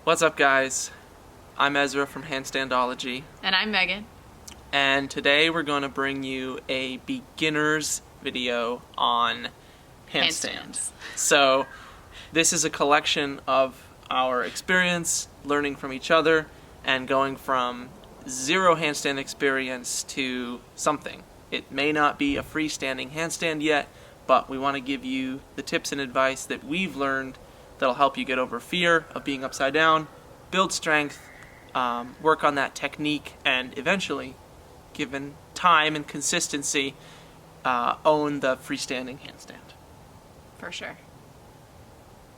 What's up, guys? I'm Ezra from Handstandology, And I'm Megan. and today we're going to bring you a beginner's video on handstands. So this is a collection of our experience, learning from each other, and going from zero handstand experience to something. It may not be a freestanding handstand yet, but we want to give you the tips and advice that we've learned that'll help you get over fear of being upside down, build strength, work on that technique, and eventually, given time and consistency, own the freestanding handstand. For sure.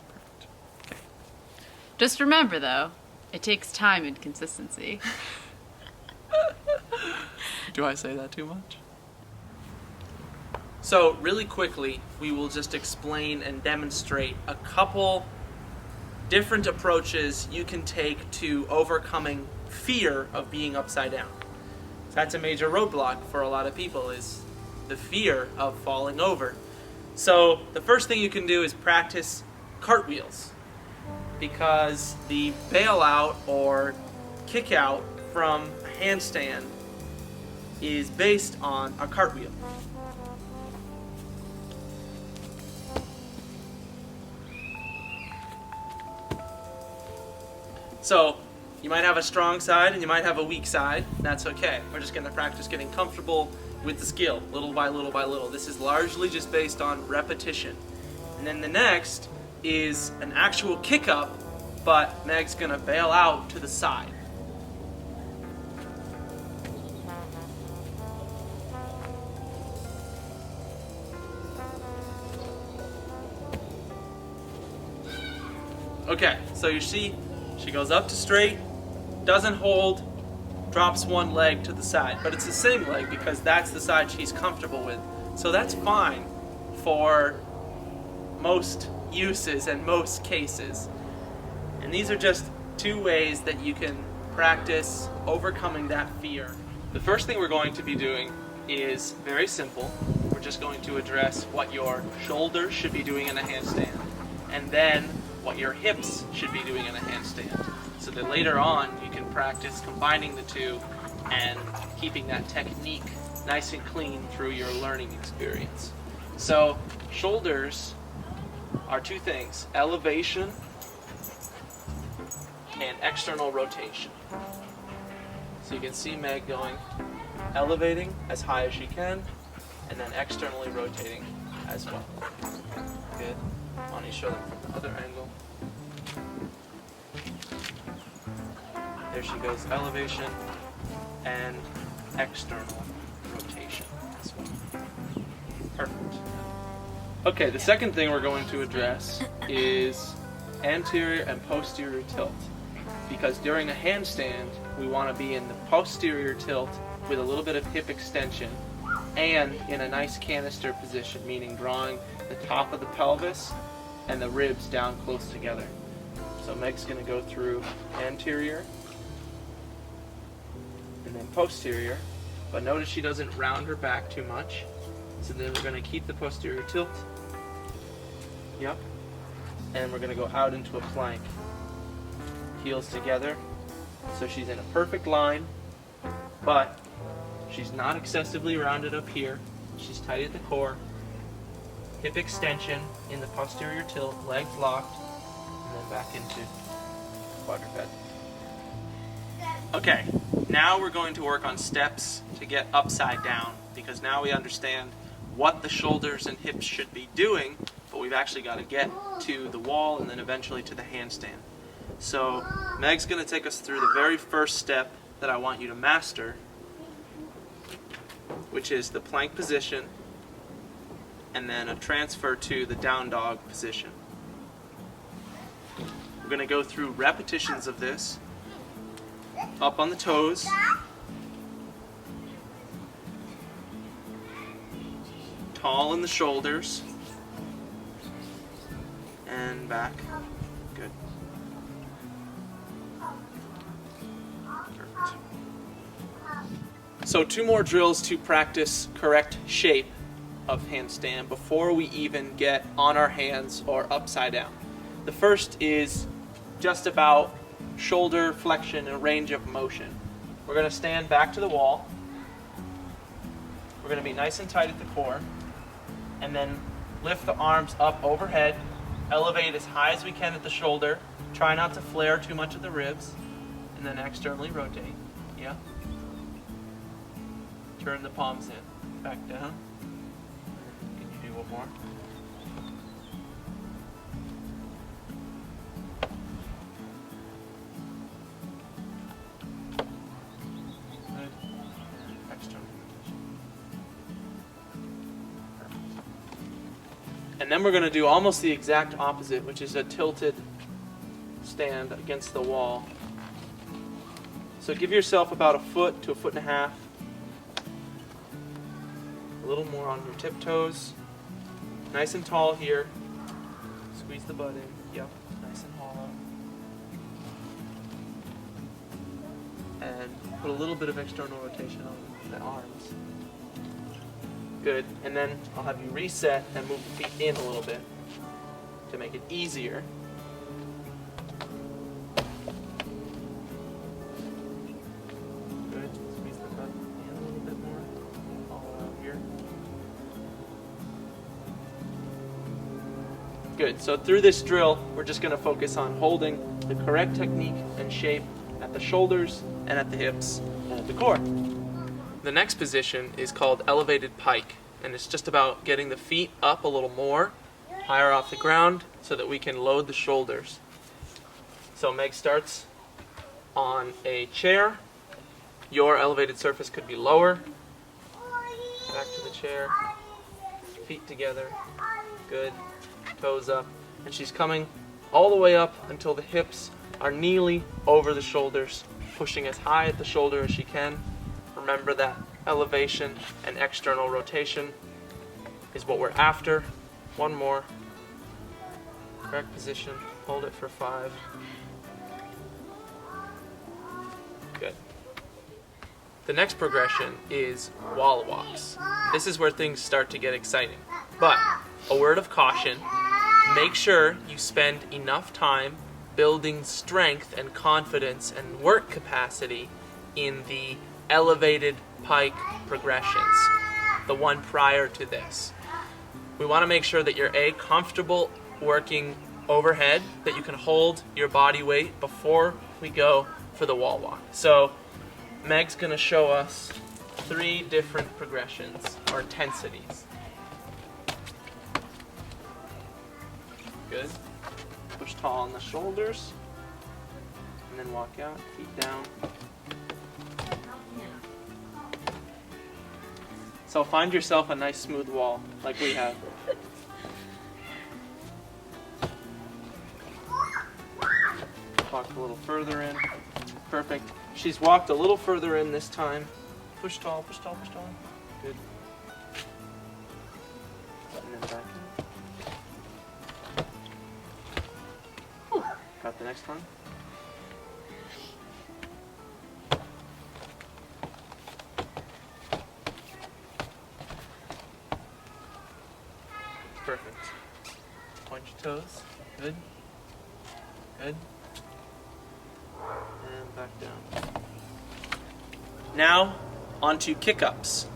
Perfect. Okay. Just remember, though, it takes time and consistency. Do I say that too much? So, really quickly, we will just explain and demonstrate a couple different approaches you can take to overcoming fear of being upside down. That's a major roadblock for a lot of people, is the fear of falling over. So, the first thing you can do is practice cartwheels, because the bailout or kick out from a handstand is based on a cartwheel. So, you might have a strong side and you might have a weak side. That's okay. We're just going to practice getting comfortable with the skill, little by little by little. This is largely just based on repetition. And then the next is an actual kick up, but Meg's going to bail out to the side. Okay, so you see, she goes up to straight, doesn't hold, drops one leg to the side. But it's the same leg because that's the side she's comfortable with. So that's fine for most uses and most cases. And these are just two ways that you can practice overcoming that fear. The first thing we're going to be doing is very simple. We're just going to address what your shoulders should be doing in a handstand, and then what your hips should be doing in a handstand, so that later on you can practice combining the two and keeping that technique nice and clean through your learning experience. So shoulders are two things: elevation and external rotation. So you can see Meg going, elevating as high as she can, and then externally rotating as well. Good. Why don't you show them from the other angle? There she goes, elevation and external rotation as well. Perfect. Okay, the second thing we're going to address is anterior and posterior tilt. Because during a handstand, we want to be in the posterior tilt with a little bit of hip extension and in a nice canister position, meaning drawing the top of the pelvis and the ribs down close together. So Meg's going to go through anterior and then posterior, but notice she doesn't round her back too much. So then we're going to keep the posterior tilt. Yep. And we're going to go out into a plank. Heels together. So she's in a perfect line, but she's not excessively rounded up here. She's tight at the core. Hip extension in the posterior tilt, legs locked, and then back into quadruped. Okay, now we're going to work on steps to get upside down, because now we understand what the shoulders and hips should be doing, but we've actually got to get to the wall and then eventually to the handstand. So Meg's going to take us through the very first step that I want you to master, which is the plank position, and then a transfer to the down dog position. We're going to go through repetitions of this, up on the toes, tall in the shoulders, and back. Good. Perfect. So 2 more drills to practice correct shape of handstand before we even get on our hands or upside down. The first is just about shoulder flexion and range of motion. We're going to stand back to the wall. We're going to be nice and tight at the core, and then lift the arms up overhead, elevate as high as we can at the shoulder, try not to flare too much of the ribs, and then externally rotate. Yeah. Turn the palms in, back down. Can you do one more? Good. External rotation. Perfect. And then we're going to do almost the exact opposite, which is a tilted stand against the wall. So give yourself about a foot to a foot and a half. A little more on your tiptoes. Nice and tall here. Squeeze the butt in. Yep, nice and hollow. And put a little bit of external rotation on the arms. Good. And then I'll have you reset and move the feet in a little bit to make it easier. Good. Squeeze the butt in a little bit more. All out here. Good. So through this drill, we're just going to focus on holding the correct technique and shape at the shoulders and at the hips and at the core. The next position is called elevated pike, and it's just about getting the feet up a little more, higher off the ground, so that we can load the shoulders. So Meg starts on a chair. Your elevated surface could be lower. Back to the chair. Feet together. Good. Toes up. And she's coming all the way up until the hips are nearly over the shoulders, pushing as high at the shoulder as she can. Remember that elevation and external rotation is what we're after. One more. Correct position. Hold it for 5. Good. The next progression is wall walks. This is where things start to get exciting. But a word of caution, make sure you spend enough time building strength and confidence and work capacity in the elevated pike progressions, the one prior to this. We want to make sure that you're comfortable working overhead, that you can hold your body weight before we go for the wall walk. So Meg's going to show us 3 different progressions or intensities. Good. Push tall on the shoulders, and then walk out, feet down. So find yourself a nice smooth wall, like we have. Walk a little further in. Perfect. She's walked a little further in this time. Push tall, push tall, push tall. Good. And then back in. Got the next one. Perfect. Point your toes. Good. Good. And back down. Now, onto kick-ups.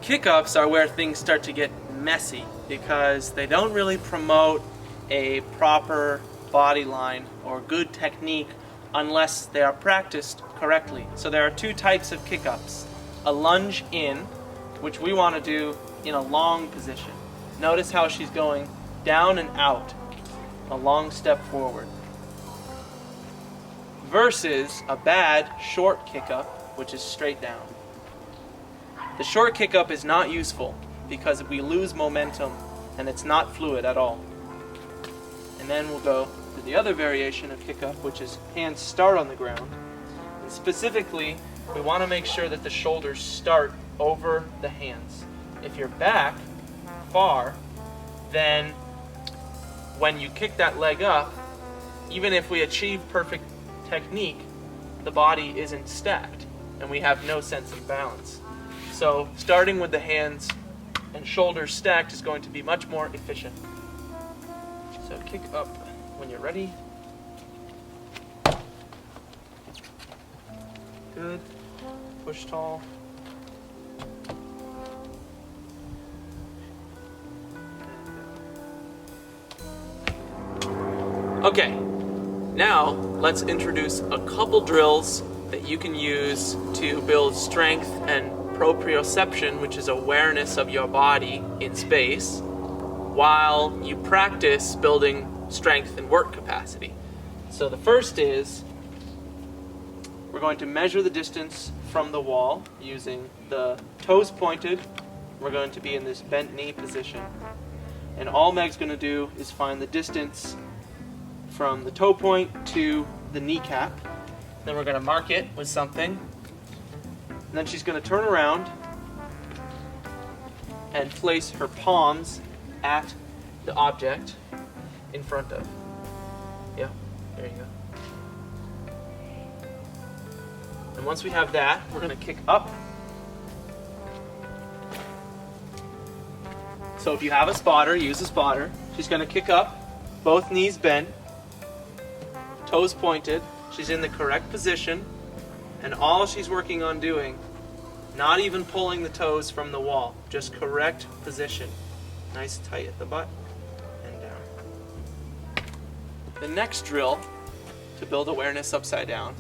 Kick-ups are where things start to get messy because they don't really promote a proper body line or good technique unless they are practiced correctly. So there are 2 types of kick-ups. A lunge in, which we want to do in a long position. Notice how she's going down and out, a long step forward. Versus a bad short kick-up, which is straight down. The short kick-up is not useful because we lose momentum and it's not fluid at all. And then we'll go to the other variation of kick-up, which is hands start on the ground. And specifically, we want to make sure that the shoulders start over the hands. If you're back far, then when you kick that leg up, even if we achieve perfect technique, the body isn't stacked and we have no sense of balance. So starting with the hands and shoulders stacked is going to be much more efficient. So kick up when you're ready. Good. Push tall. Okay, now let's introduce a couple drills that you can use to build strength and proprioception, which is awareness of your body in space, while you practice building strength and work capacity. So the first is, we're going to measure the distance from the wall using the toes pointed. We're going to be in this bent knee position. And all Meg's going to do is find the distance from the toe point to the kneecap. Then we're going to mark it with something. And then she's going to turn around and place her palms at the object in front of. Yeah, there you go. And once we have that, we're going to kick up. So if you have a spotter, use a spotter. She's going to kick up, both knees bent, toes pointed. She's in the correct position, and all she's working on doing, not even pulling the toes from the wall, just correct position. Nice tight at the butt and down. The next drill to build awareness upside down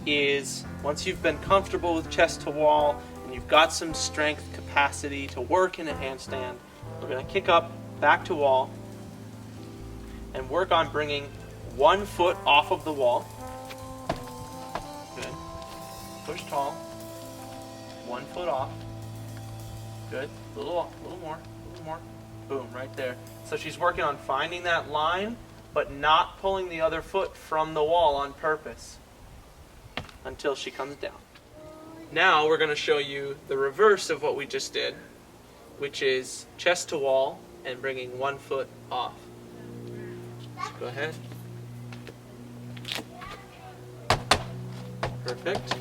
is, once you've been comfortable with chest to wall and you've got some strength capacity to work in a handstand, we're going to kick up, back to wall, and work on bringing one foot off of the wall. Good. Push tall. 1 foot off. Good. A little more. Boom, right there. So she's working on finding that line, but not pulling the other foot from the wall on purpose until she comes down. Now we're going to show you the reverse of what we just did, which is chest to wall and bringing 1 foot off. So go ahead. Perfect.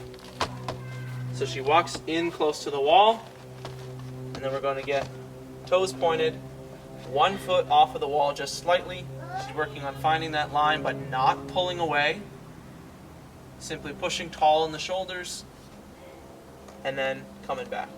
So she walks in close to the wall, and then we're going to get toes pointed, 1 foot off of the wall just slightly. She's working on finding that line but not pulling away. Simply pushing tall in the shoulders and then coming back.